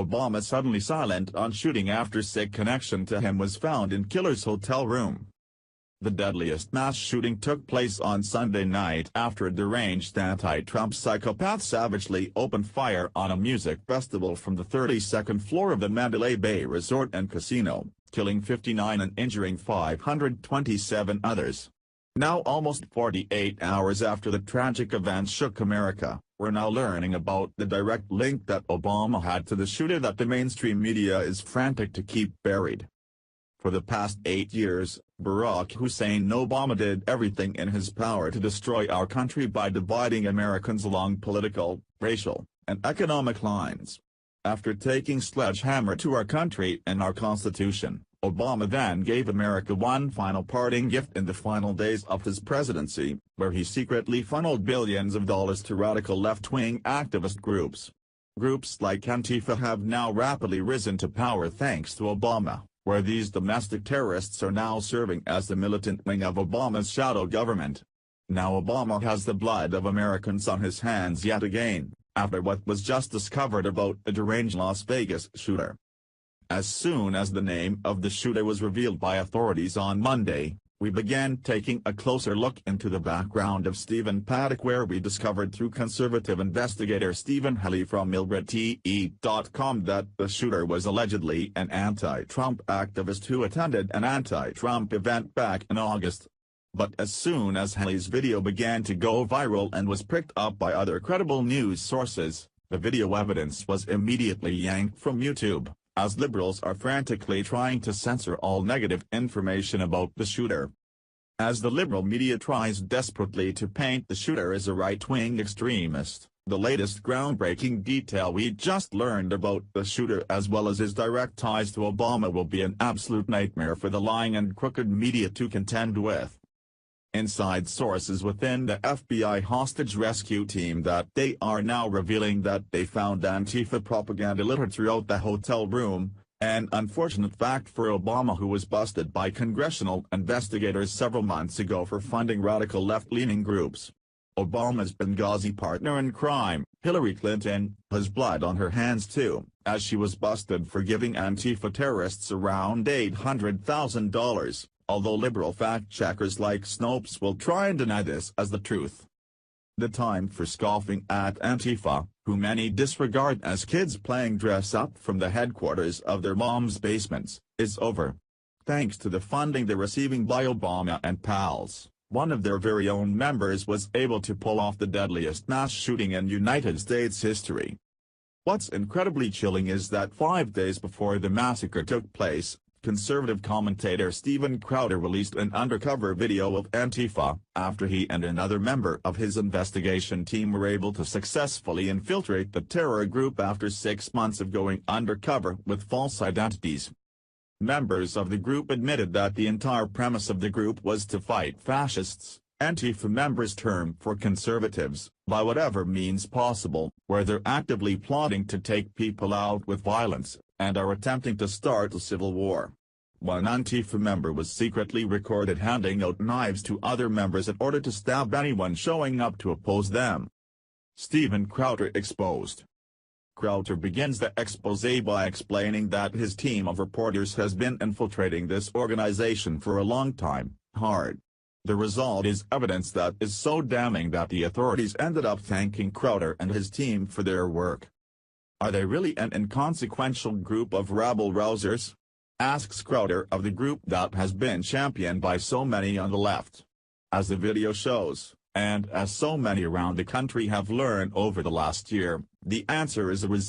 Obama suddenly silent on shooting after sick connection to him was found in killer's hotel room. The deadliest mass shooting took place on Sunday night after a deranged anti-Trump psychopath savagely opened fire on a music festival from the 32nd floor of the Mandalay Bay Resort and Casino, killing 59 and injuring 527 others. Now almost 48 hours after the tragic event shook America, we're now learning about the direct link that Obama had to the shooter that the mainstream media is frantic to keep buried. For the past 8 years, Barack Hussein Obama did everything in his power to destroy our country by dividing Americans along political, racial, and economic lines. After taking sledgehammer to our country and our Constitution, Obama then gave America one final parting gift in the final days of his presidency, where he secretly funneled billions of dollars to radical left-wing activist groups. Groups like Antifa have now rapidly risen to power thanks to Obama, where these domestic terrorists are now serving as the militant wing of Obama's shadow government. Now Obama has the blood of Americans on his hands yet again, after what was just discovered about the deranged Las Vegas shooter. As soon as the name of the shooter was revealed by authorities on Monday, we began taking a closer look into the background of Stephen Paddock, where we discovered through conservative investigator Stephen Healy from MilbertTE.com that the shooter was allegedly an anti-Trump activist who attended an anti-Trump event back in August. But as soon as Healy's video began to go viral and was picked up by other credible news sources, the video evidence was immediately yanked from YouTube, as liberals are frantically trying to censor all negative information about the shooter. As the liberal media tries desperately to paint the shooter as a right-wing extremist, the latest groundbreaking detail we just learned about the shooter as well as his direct ties to Obama will be an absolute nightmare for the lying and crooked media to contend with. Inside sources within the FBI hostage rescue team that they are now revealing that they found Antifa propaganda littered throughout the hotel room, an unfortunate fact for Obama, who was busted by congressional investigators several months ago for funding radical left-leaning groups. Obama's Benghazi partner in crime, Hillary Clinton, has blood on her hands too, as she was busted for giving Antifa terrorists around $800,000. Although liberal fact-checkers like Snopes will try and deny this as the truth. The time for scoffing at Antifa, who many disregard as kids playing dress-up from the headquarters of their moms' basements, is over. Thanks to the funding they're receiving by Obama and pals, one of their very own members was able to pull off the deadliest mass shooting in United States history. What's incredibly chilling is that 5 days before the massacre took place, conservative commentator Steven Crowder released an undercover video of Antifa, after he and another member of his investigation team were able to successfully infiltrate the terror group after 6 months of going undercover with false identities. Members of the group admitted that the entire premise of the group was to fight fascists, Antifa members' term for conservatives, by whatever means possible, where they're actively plotting to take people out with violence, and are attempting to start a civil war. One Antifa member was secretly recorded handing out knives to other members in order to stab anyone showing up to oppose them. Steven Crowder exposed. Crowder begins the expose by explaining that his team of reporters has been infiltrating this organization for a long time, hard. The result is evidence that is so damning that the authorities ended up thanking Crowder and his team for their work. Are they really an inconsequential group of rabble-rousers? Asks Crowder of the group that has been championed by so many on the left. As the video shows, and as so many around the country have learned over the last year, the answer is a result